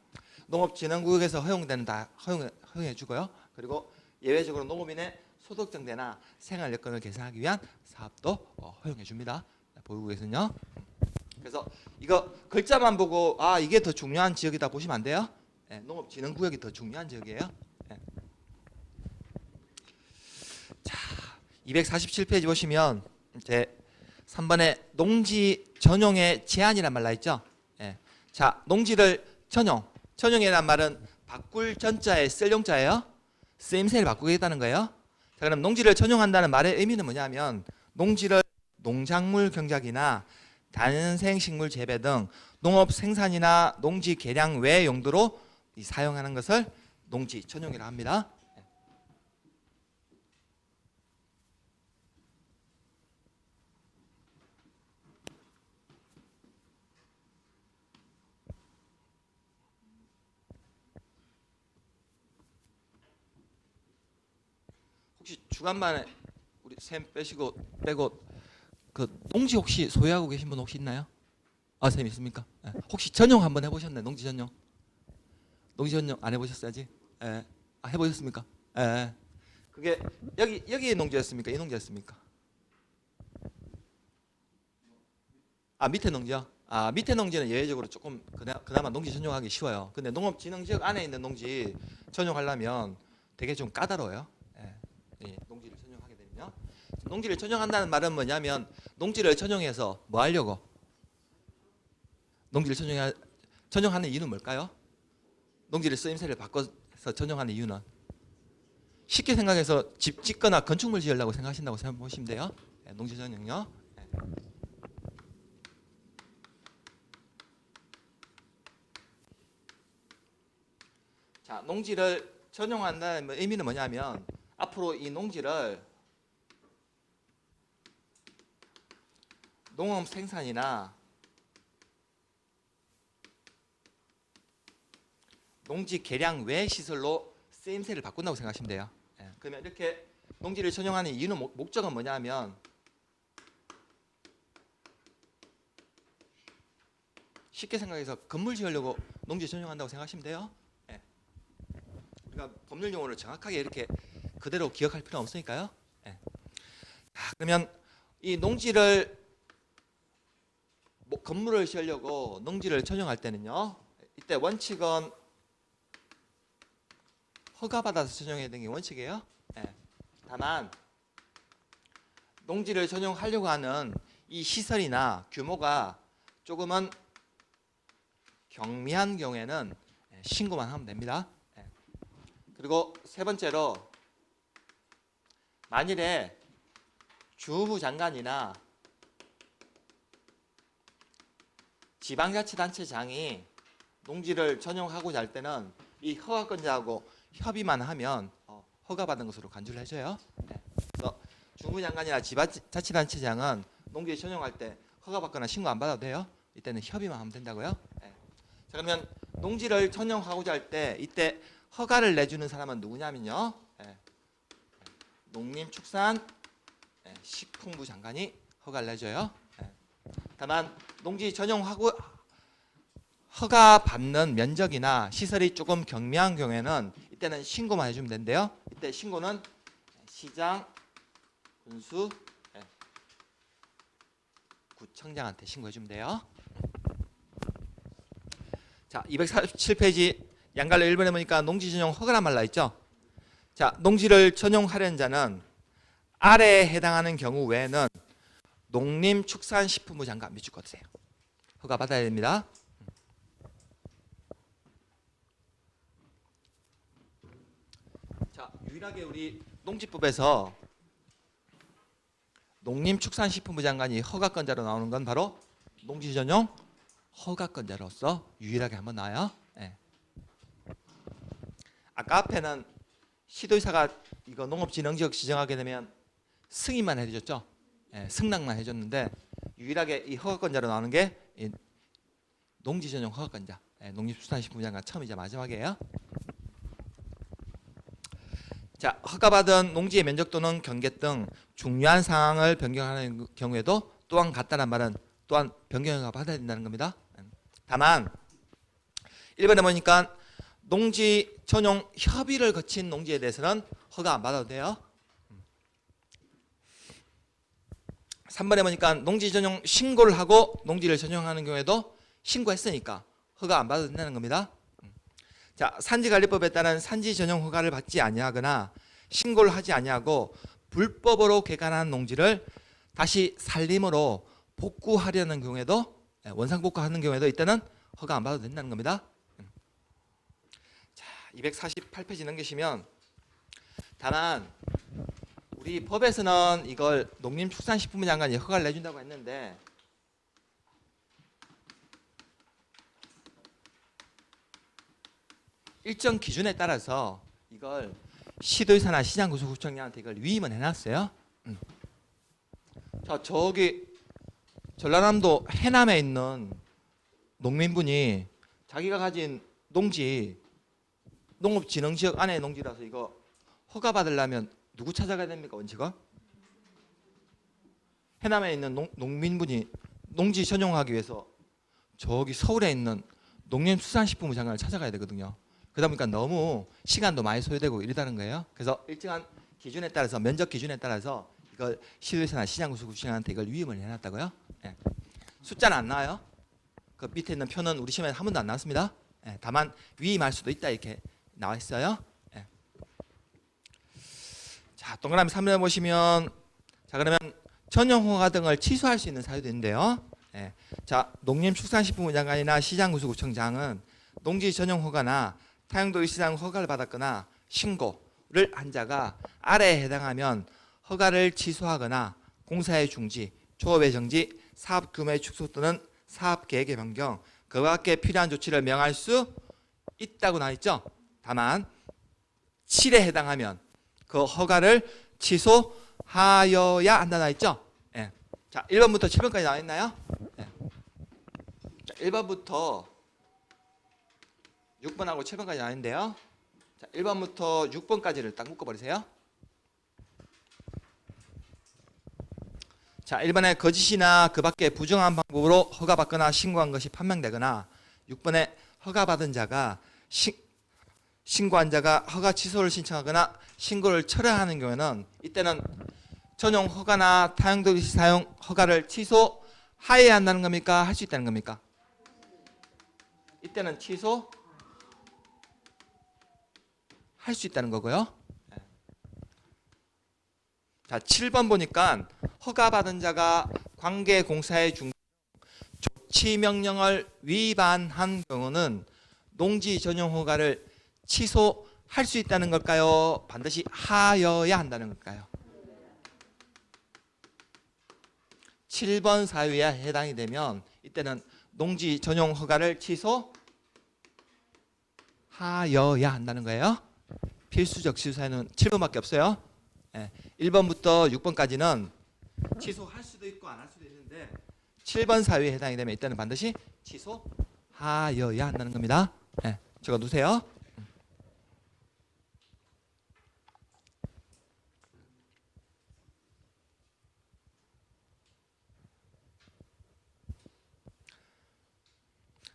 S1: 농업진흥구역에서 허용되는 다 허용해 주고요. 그리고 예외적으로 농업인의 소득 증대나 생활 여건을 개선하기 위한 사업도 허용해 줍니다. 보호구역에서는요. 그래서 이거 글자만 보고 이게 더 중요한 지역이다 보시면 안 돼요. 네, 농업진흥구역이 더 중요한 지역이에요. 네. 자, 247페이지 보시면 이제 3번에 농지 전용의 제한이란 말 나있죠. 예. 자, 농지를 전용이란 말은 바꿀 전자에 쓸 용자예요. 쓰임새를 바꾸겠다는 거예요. 자, 그럼 농지를 전용한다는 말의 의미는 뭐냐면 농지를 농작물 경작이나 단생식물 재배 등 농업 생산이나 농지 개량 외 용도로 사용하는 것을 농지 전용이라 합니다. 혹시 주간만에 우리 샘 빼고 그 농지 혹시 소유하고 계신 분 혹시 있나요? 샘 있습니까? 예. 혹시 전용 한번 해보셨나요? 농지 전용? 농지 전용 안 해보셨어야지. 예. 해보셨습니까? 예. 그게 여기의 농지였습니까? 이 농지였습니까? 밑에 농지요? 밑에 농지는 예외적으로 조금 그나마 농지 전용하기 쉬워요. 근데 농업진흥지역 안에 있는 농지 전용하려면 되게 좀 까다로워요. 예, 농지를 전용하게 되면요. 농지를 전용한다는 말은 뭐냐면 농지를 전용해서 뭐 하려고? 농지를 전용하는 이유는 뭘까요? 농지를 쓰임새를 바꿔서 전용하는 이유는 쉽게 생각해서 집 짓거나 건축물 지으려고 생각하신다고 생각해 보시면 돼요. 농지 전용요. 자, 농지를 전용한다는 의미는 뭐냐면 앞으로 이 농지를 농업 생산이나 농지 개량 외 시설로 쓰임새를 바꾼다고 생각하시면 돼요. 그러면 이렇게 농지를 전용하는 이유는 목적은 뭐냐면 쉽게 생각해서 건물 지으려고 농지 전용한다고 생각하시면 돼요. 우리가 법률 용어를 정확하게 이렇게 그대로 기억할 필요는 없으니까요. 그러면 이 농지를 건물을 지으려고 농지를 전용할 때는요. 이때 원칙은 허가받아서 전용해야 되는 게 원칙이에요. 다만 농지를 전용하려고 하는 이 시설이나 규모가 조금은 경미한 경우에는 신고만 하면 됩니다. 그리고 세 번째로 만일에 주무 장관이나 지방자치단체장이 농지를 전용하고자 할 때는 이 허가권자하고 협의만 하면 허가받은 것으로 간주를 해줘요. 그래서 주무장관이나 지방자치단체장은 농지 전용할 때 허가받거나 신고 안 받아도 돼요. 이때는 협의만 하면 된다고요. 자, 그러면 농지를 전용하고자 할 때 이때 허가를 내주는 사람은 누구냐면요. 농림축산식품부 장관이 허가를 내줘요. 다만 농지 전용하고 허가 받는 면적이나 시설이 조금 경미한 경우에는 이때는 신고만 해주면 된대요. 이때 신고는 시장, 군수, 구청장한테 신고해주면 돼요. 자, 247페이지 양갈래 1번에 보니까 농지 전용 허가란 말 나있죠. 자, 농지를 전용하려는 자는 아래에 해당하는 경우 외에는 농림축산식품부 장관 밑줄 거세요. 허가 받아야 됩니다. 자, 유일하게 우리 농지법에서 농림축산식품부 장관이 허가권자로 나오는 건 바로 농지 전용 허가권자로서 유일하게 한번 나와요. 아까 앞에는 시도의사가 이거 농업진흥지역 지정하게 되면 승인만 해줬죠. 승낙만 해줬는데 유일하게 이 허가권자로 나오는 게 농지 전용 허가권자, 농림축산식품부 장관 처음이자 마지막이에요. 자, 허가받은 농지의 면적 또는 경계 등 중요한 사항을 변경하는 경우에도 또한 같다는 말은 또한 변경허가 받아야 된다는 겁니다. 다만 1번에 보니까 농지 전용 협의를 거친 농지에 대해서는 허가 안 받아도 돼요. 3번에 보니까 농지 전용 신고를 하고 농지를 전용하는 경우에도 신고했으니까 허가 안 받아도 된다는 겁니다. 자, 산지관리법에 따른 산지 전용 허가를 받지 아니하거나 신고를 하지 아니하고 불법으로 개간한 농지를 다시 산림으로 복구하려는 경우에도 원상 복구하는 경우에도 이때는 허가 안 받아도 된다는 겁니다. 자, 248페이지 넘기시면 다만 우리 법에서는 이걸 농림축산식품부 장관이 허가를 내준다고 했는데 일정 기준에 따라서 이걸 시도의사나 시장군수구청장한테 이걸 위임을 해놨어요. 자, 저기 전라남도 해남에 있는 농민분이 자기가 가진 농지 농업진흥지역 안에 농지라서 이거 허가 받으려면 누구 찾아가야 됩니까? 원칙은 해남에 있는 농민분이 농지 전용하기 위해서 저기 서울에 있는 농림수산식품부 장관을 찾아가야 되거든요. 그러다 보니까 너무 시간도 많이 소요되고 이러다는 거예요. 그래서 일정한 기준에 따라서 면적 기준에 따라서 이걸 시도의사나 시장군수구청장한테 이걸 위임을 해놨다고요. 숫자는 안 나와요. 그 밑에 있는 표는 우리 시험에 한 번도 안 나왔습니다. 다만 위임할 수도 있다 이렇게 나와 있어요. 자, 동그라미 3번에 보시면 자, 그러면 전용 허가 등을 취소할 수 있는 사유도 있는데요. 자, 농림축산식품부 장관이나 시장군수구청장은 농지 전용 허가나 타용도시 시장 허가를 받았거나 신고, 한 자가 아래에 해당하면 허가를 취소하거나 공사의 중지, 조업의 정지, 사업 규모의 축소 또는 사업 계획의 변경, 그와 같게 필요한 조치를 명할 수 있다고 나와 있죠. 다만 7에 해당하면 그 허가를 취소하여야 한다 나와 있죠. 예. 자, 1번부터 7번까지 나와 있나요? 예. 자, 1번부터 6번하고 7번까지 나와 있는데요. 자, 1번부터 6번까지를 딱 묶어버리세요. 자, 1번에 거짓이나 그 밖에 부정한 방법으로 허가받거나 신고한 것이 판명되거나 6번에 허가받은 자가 신고한 자가 허가 취소를 신청하거나 신고를 철회하는 경우에는 이때는 전용 허가나 타용도시 사용 허가를 취소하여야 한다는 겁니까? 할 수 있다는 겁니까? 이때는 취소 할 수 있다는 거고요. 자, 7번 보니까 허가받은 자가 관계공사의 중 조치 명령을 위반한 경우는 농지 전용 허가를 취소할 수 있다는 걸까요? 반드시 하여야 한다는 걸까요? 7번 사유에 해당이 되면 이때는 농지 전용 허가를 취소하여야 한다는 거예요. 필수적 취소사유는 7번밖에 없어요. 1번부터 6번까지는 취소할 수도 있고 안 할 수도 있는데 7번 사유에 해당이 되면 이때는 반드시 취소하여야 한다는 겁니다. 적어 두세요.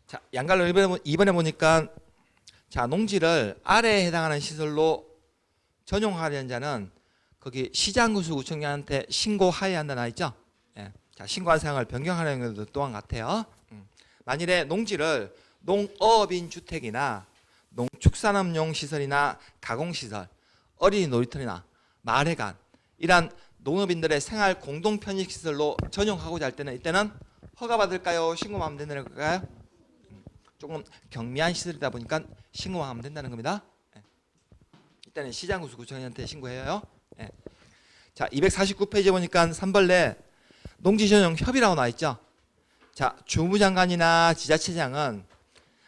S1: 자, 양갈로 2번에 보니까 자, 농지를 아래에 해당하는 시설로 전용하려는 자는 거기 시장구수구청장한테 신고하여야 한다 나 있죠? 자, 신고한 사항을 변경하려는 것도 또한 같아요. 만일에 농지를 농업인 주택이나 농축산업용 시설이나 가공시설, 어린이 놀이터나 마을회관 이러한 농업인들의 생활 공동 편익 시설로 전용하고자 할 때는 이때는 허가받을까요? 신고만 하면 되는 걸까요? 조금 경미한 시설이다 보니까 신고만 하면 된다는 겁니다. 이때는 시장구수구청장한테 신고해요. 자, 249페이지 보니까 3번에 농지전용 협의라고 나와 있죠. 자, 주무장관이나 지자체장은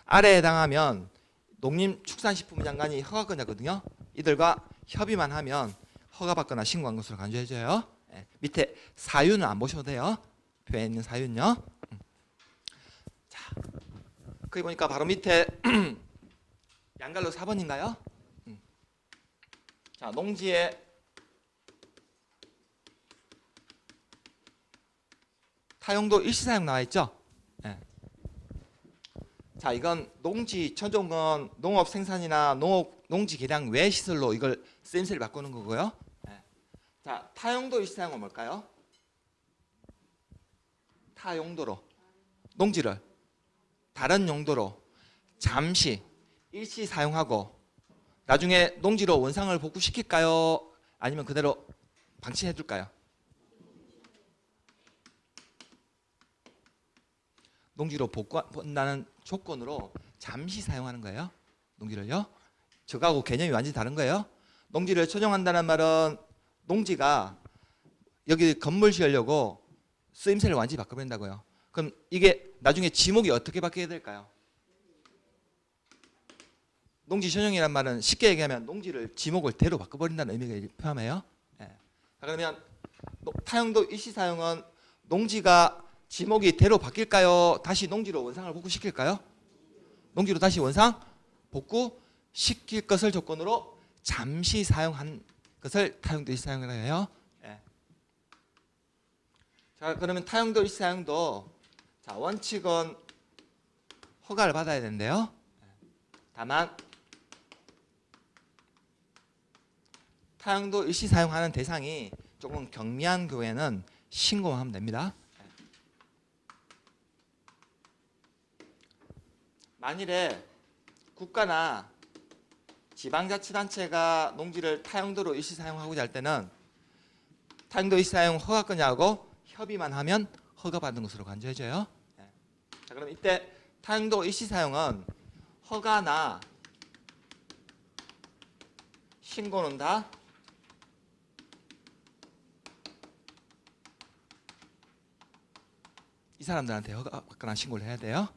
S1: 아래에 해당하면 농림축산식품부 장관이 허가권자거든요. 이들과 협의만 하면 허가받거나 신고한 것으로 간주해줘요. 밑에 사유는 안 보셔도 돼요. 표에 있는 사유는요. 자, 거기 보니까 바로 밑에 양갈로 4번인가요? 자, 농지에 타용도 일시사용 나와 있죠. 자, 이건 농지 전용은 농업 생산이나 농지 개량 외 시설로 이걸 쓰임새를 바꾸는 거고요. 자, 타용도 일시사용은 뭘까요? 타용도로 농지를 다른 용도로 잠시 일시 사용하고 나중에 농지로 원상을 복구시킬까요? 아니면 그대로 방치해 둘까요? 농지로 복구한다는 조건으로 잠시 사용하는 거예요. 농지를요. 저거하고 개념이 완전히 다른 거예요. 농지를 전용한다는 말은 농지가 여기 건물 지으려고 쓰임새를 완전히 바꿔버린다고요. 그럼 이게 나중에 지목이 어떻게 바뀌게 될까요? 농지 전용이란 말은 쉽게 얘기하면 농지를 지목을 대로 바꿔버린다는 의미가 포함해요. 그러면 타용도 일시사용은 농지가 지목이 대로 바뀔까요? 다시 농지로 원상을 복구시킬까요? 농지로 다시 원상 복구시킬 것을 조건으로 잠시 사용한 것을 타용도 일시사용이라고 해요. 자, 그러면 타용도 일시사용도 자, 원칙은 허가를 받아야 되는데요. 다만 타용도 일시 사용하는 대상이 조금 경미한 경우에는 신고만 하면 됩니다. 만일에 국가나 지방자치단체가 농지를 타용도로 일시 사용하고자 할 때는 타용도 일시 사용 허가권자하고 협의만 하면 허가받은 것으로 간주해져요. 자, 그럼 이때 타용도 일시 사용은 허가나 신고는 다 이 사람들한테 허가받거나 신고를 해야 돼요.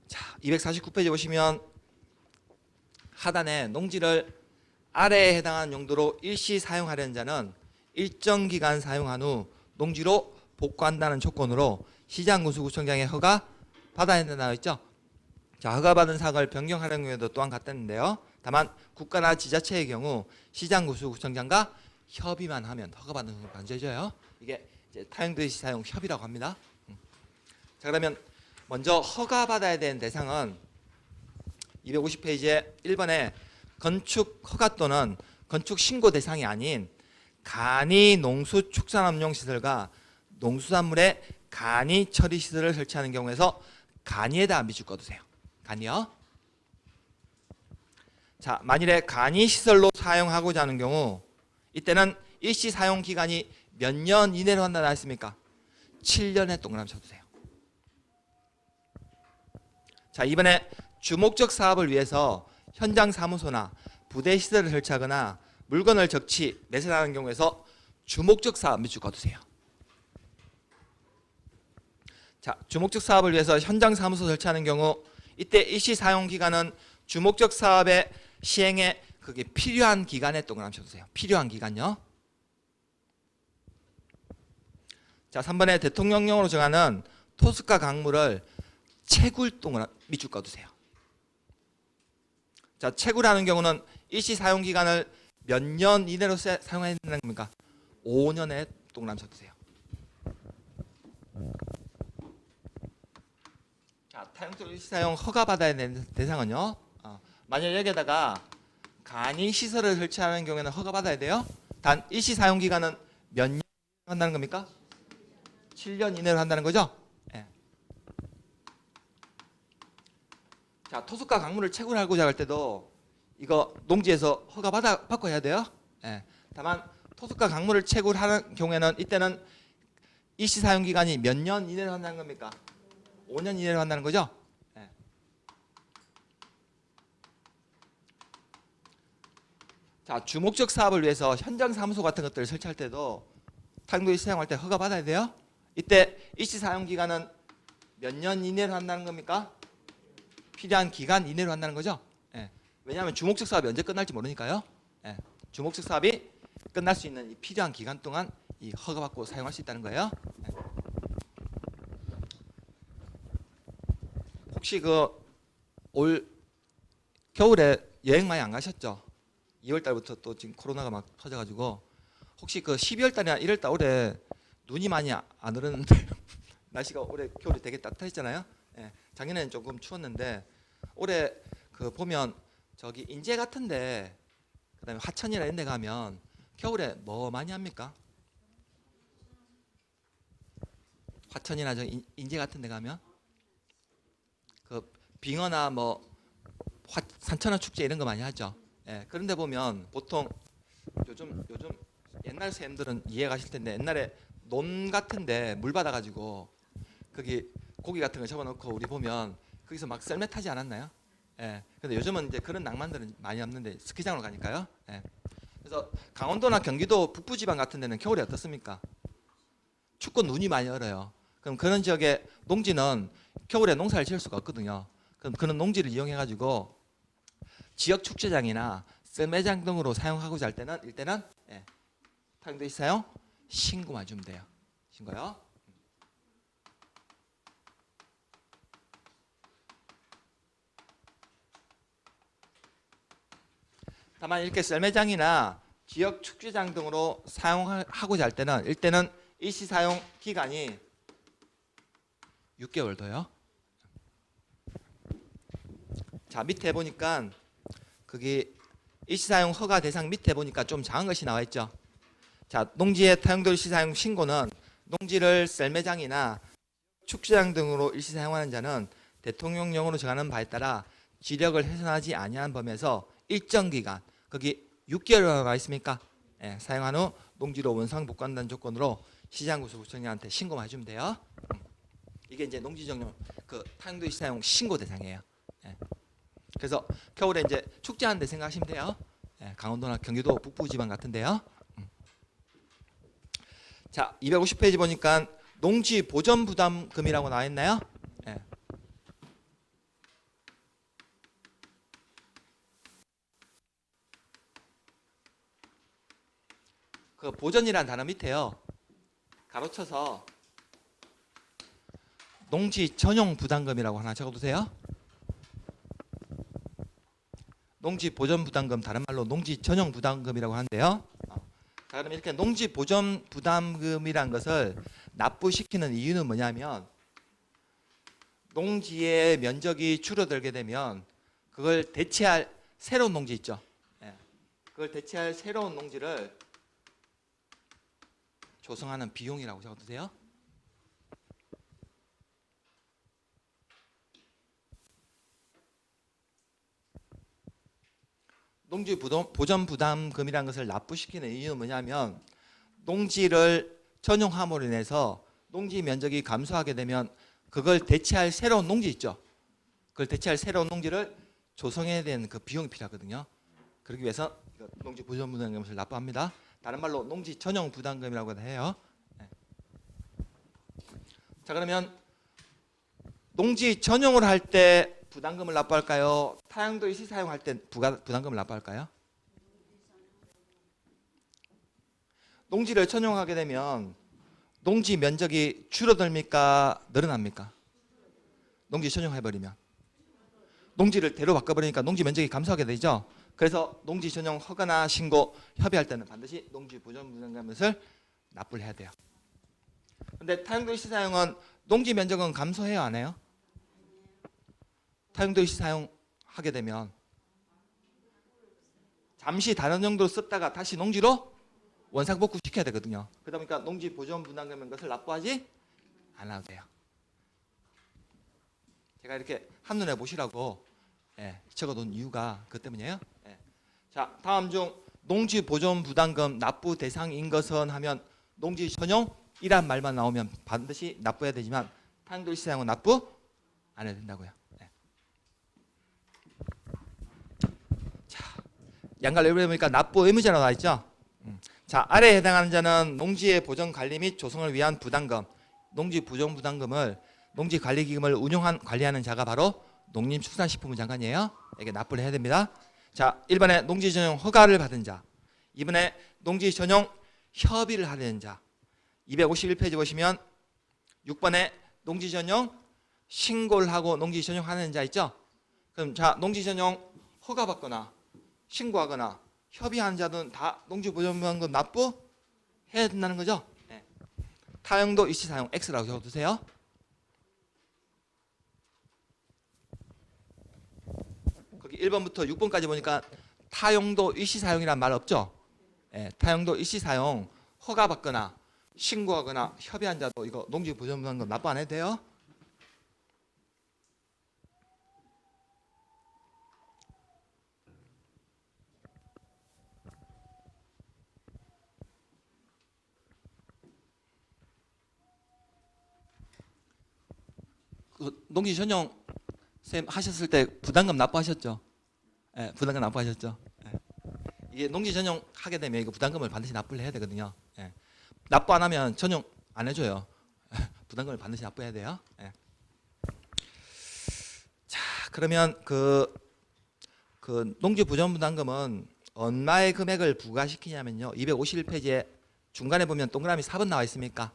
S1: 자, 249페이지 보시면 하단에 농지를 아래에 해당하는 용도로 일시 사용하려는 자는 일정 기간 사용한 후 농지로 복구한다는 조건으로 시장군수구청장의 허가 받아야 된다고 했죠. 자, 허가받은 사업을 변경하려는 경우에도 또한 같았는데요. 다만 국가나 지자체의 경우 시장군수구청장과 협의만 하면 허가받는 경우가 반제져요. 이게 이제 타용도시 사용 협의라고 합니다. 자, 그러면 먼저 허가받아야 되는 대상은 250페이지에 1번에 건축 허가 또는 건축 신고 대상이 아닌 간이 농수축산업용시설과 농수산물의 간이 처리시설을 설치하는 경우에서 간이에다 밑줄 꺼두세요. 간이요. 자, 만일에 간이 시설로 사용하고자 하는 경우 이때는 일시 사용 기간이 몇 년 이내로 한다고 했습니까? 7년에 동그라미 쳐두세요. 자, 이번에 주목적 사업을 위해서 현장 사무소나 부대 시설을 설치하거나 물건을 적치 매설하는 경우에서 주목적 사업 밑줄 꺼두세요. 자, 주목적 사업을 위해서 현장 사무소 설치하는 경우 이때 일시 사용 기간은 주목적 사업의 시행에 그게 필요한 기간에 동그라미 쳐주세요. 필요한 기간요. 자, 3번에 대통령령으로 정하는 토스카 강물을 채굴 동그라미 밑줄 꺼두세요. 자, 채굴하는 경우는 일시 사용 기간을 몇 년 이내로 사용해야 되는 겁니까? 5년에 동그라미 쳐두세요. 자, 타용토 일시 사용 허가받아야 되는 대상은요. 만약 여기에다가 간이 시설을 설치하는 경우에는 허가받아야 돼요. 단 일시 사용 기간은 몇 년 한다는 겁니까? 7년 이내로 한다는 거죠? 네. 자, 토수가 강물을 채굴하고자 할 때도 이거 농지에서 받고 해야 돼요. 네. 다만 토수가 강물을 채굴하는 경우에는 이때는 일시 사용 기간이 몇 년 이내로 한다는 겁니까? 5년 이내로 한다는 거죠? 네. 자, 주목적 사업을 위해서 현장 사무소 같은 것들을 설치할 때도 타용도시 사용할 때 허가 받아야 돼요. 이때 일시 사용 기간은 몇 년 이내로 한다는 겁니까? 필요한 기간 이내로 한다는 거죠. 예. 왜냐하면 주목적 사업이 언제 끝날지 모르니까요. 예. 주목적 사업이 끝날 수 있는 이 필요한 기간 동안 이 허가받고 사용할 수 있다는 거예요. 예. 혹시 올 겨울에 여행 많이 안 가셨죠? 2월 달부터 또 지금 코로나가 막 터져가지고 혹시 12월 달이나 1월 달 올해 눈이 많이 안 오르는데 날씨가 올해 겨울이 되게 따뜻했잖아요. 예, 작년에는 조금 추웠는데 올해 보면 저기 인제 같은데 그다음에 화천이나 이런 데 가면 겨울에 뭐 많이 합니까? 화천이나 저 인제 같은 데 가면 빙어나 뭐 산천어 축제 이런 거 많이 하죠. 예, 그런데 보면 보통 요즘 옛날 쌤들은 이해 가실 텐데 옛날에 논 같은데 물 받아가지고 거기 고기 같은 거 접어놓고 우리 보면 거기서 막 썰매 타지 않았나요? 예. 근데 요즘은 이제 그런 낭만들은 많이 없는데 스키장으로 가니까요. 예. 그래서 강원도나 경기도 북부지방 같은 데는 겨울에 어떻습니까? 춥고 눈이 많이 얼어요. 그럼 그런 지역의 농지는 겨울에 농사를 지을 수가 없거든요. 그럼 그런 농지를 이용해가지고 지역 축제장이나 썰매장 등으로 사용하고자 할 때는 이때는 예, 타용도시 사용 신고만 주면 돼요. 신고요. 다만 이렇게 썰매장이나 지역 축제장 등으로 사용하고자 할 때는 이때는 일시 사용 기간이 6개월 더요. 자, 밑에 보니까 거기 일시 사용 허가 대상 밑에 보니까 좀 작은 것이 나와 있죠. 자, 농지의 타용도 일시 사용 신고는 농지를 썰매장이나 축제장 등으로 일시 사용하는 자는 대통령령으로 정하는 바에 따라 지력을 훼손하지 아니한 범위에서 일정 기간 거기 6개월이라고 나와 있습니까? 예, 사용한 후 농지로 원상 복구한다는 조건으로 시장군수구청장한테 신고만 해주면 돼요. 이게 이제 농지정령 타용도 일시 사용 신고 대상이에요. 예. 그래서 겨울에 이제 축제하는 데 생각하시면 돼요. 예, 강원도나 경기도 북부 지방 같은데요. 자, 250페이지 보니까 농지 보전 부담금이라고 나와 있나요? 예. 그 보전이라는 단어 밑에요. 가로쳐서 농지 전용 부담금이라고 하나 적어두세요. 농지 보전 부담금, 다른 말로 농지 전용 부담금이라고 하는데요. 자, 그럼 이렇게 농지 보전 부담금이란 것을 납부시키는 이유는 뭐냐면 농지의 면적이 줄어들게 되면 그걸 대체할 새로운 농지 있죠. 예. 그걸 대체할 새로운 농지를 조성하는 비용이라고 적어두세요. 농지 보전 부담금이라는 것을 납부시키는 이유는 뭐냐면 농지를 전용함으로 인해서 농지 면적이 감소하게 되면 그걸 대체할 새로운 농지 있죠. 그걸 대체할 새로운 농지를 조성해야 되는 그 비용이 필요하거든요. 그러기 위해서 농지 보전 부담금을 납부합니다. 다른 말로 농지 전용 부담금이라고 해요. 네. 자, 그러면 농지 전용을 할 때 부담금을 납부할까요? 타양도 일시 사용할 때 부담금을 납부할까요? 농지를 전용하게 되면 농지 면적이 줄어듭니까? 늘어납니까? 농지 전용해버리면 농지를 대로 바꿔버리니까 농지 면적이 감소하게 되죠. 그래서 농지 전용 허가나 신고 협의할 때는 반드시 농지 보전 부담금을 납부를 해야 돼요. 근데 타양도 일시 사용은 농지 면적은 감소해요, 안 해요? 타양도 일시 사용하게 되면 잠시 다른 용도로 썼다가 다시 농지로 원상복구 시켜야 되거든요. 그러다 보니까 농지 보전 부담금인 것을 납부하지 않아도 돼요. 제가 이렇게 한눈에 보시라고 적어둔 이유가 그 때문이에요. 자, 다음 중 농지 보전 부담금 납부 대상인 것은 하면 농지 전용이란 말만 나오면 반드시 납부해야 되지만 타양도 일시 사용은 납부 안 해야 된다고요. 자, 양갈 외부에 보니까 납부 의무자라고 나와 있죠. 자, 아래에 해당하는 자는 농지의 보전 관리 및 조성을 위한 부담금, 농지 보전 부담금을 농지 관리 기금을 관리하는 자가 바로 농림축산식품부 장관이에요. 이게 납부를 해야 됩니다. 자, 1번에 농지 전용 허가를 받은 자, 2번에 농지 전용 협의를 하는 자, 251페이지 보시면 6번에 농지 전용 신고를 하고 농지 전용하는 자 있죠. 그럼 자, 농지 전용 허가 받거나 신고하거나 협의하는 자들은 다 농지 보전 부담금 납부해야 된다는 거죠. 네. 타용도 일시 사용 X라고 적어두세요. 거기 1번부터 6번까지 보니까 타용도 일시 사용이란 말 없죠. 네. 타용도 일시 사용 허가 받거나 신고하거나 협의한 자도 이거 농지 보전 부담금 납부 안 해도 돼요. 그 농지 전용 쌤 하셨을 때 부담금 납부하셨죠? 예, 부담금 납부하셨죠? 예. 이게 농지 전용 하게 되면 이거 부담금을 반드시 납부를 해야 되거든요. 예. 납부 안 하면 전용 안 해줘요. 부담금을 반드시 납부해야 돼요. 예. 자, 그러면 그 농지 보전 부담금은 얼마의 금액을 부과시키냐면요. 251페이지에 중간에 보면 동그라미 4번 나와 있습니까?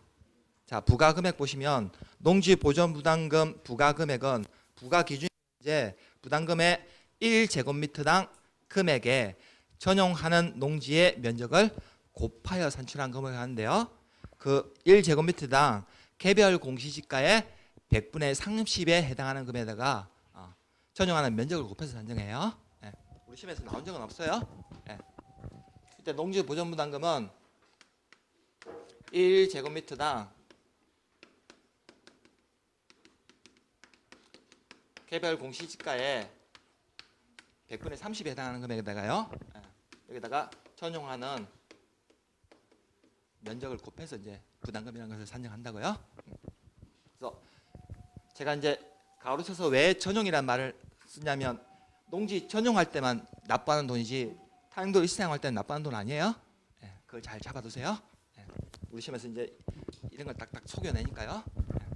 S1: 자, 부과 금액 보시면 농지 보전 부담금 부과 금액은 부과 기준이 이제 부담금의 1제곱미터당 금액에 전용하는 농지의 면적을 곱하여 산출한 금액을 하는데요. 그 1제곱미터당 개별 공시지가의 100분의 30에 해당하는 금액에다가 전용하는 면적을 곱해서 산정해요. 예. 우리 시험에서 나온 적은 없어요. 예. 이때 농지 보전 부담금은 1제곱미터당 개별 공시지가의 100분의 30에 해당하는 금액에다가요. 여기다가 전용하는 면적을 곱해서 이제 부담금이라는 것을 산정한다고요. 그래서 제가 이제 가로쳐서 왜 전용이라는 말을 쓰냐면 농지 전용할 때만 납부하는 돈이지 타인도 일시사용할 때는 납부하는 돈 아니에요. 예, 그걸 잘 잡아두세요. 예, 우리 시험에서 이제 이런 걸 딱딱 속여내니까요. 예.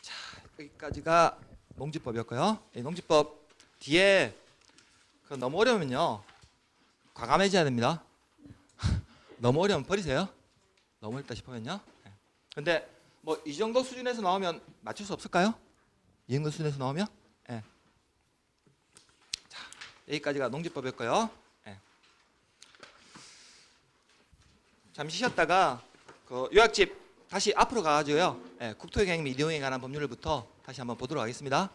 S1: 자, 여기까지가 농지법이었고요. 이 농지법 뒤에 그 너무 어려우면요 과감해져야 됩니다. 너무 어려우면 버리세요. 너무 어렵다 싶으면요. 예. 근데 뭐 이 정도 수준에서 나오면 맞출 수 없을까요? 이 정도 수준에서 나오면? 예. 자, 여기까지가 농지법이었고요. 예. 잠시 쉬었다가 그 요약집 다시 앞으로 가가지고요. 예, 국토의 개혁 및 이용에 관한 법률부터 다시 한번 보도록 하겠습니다.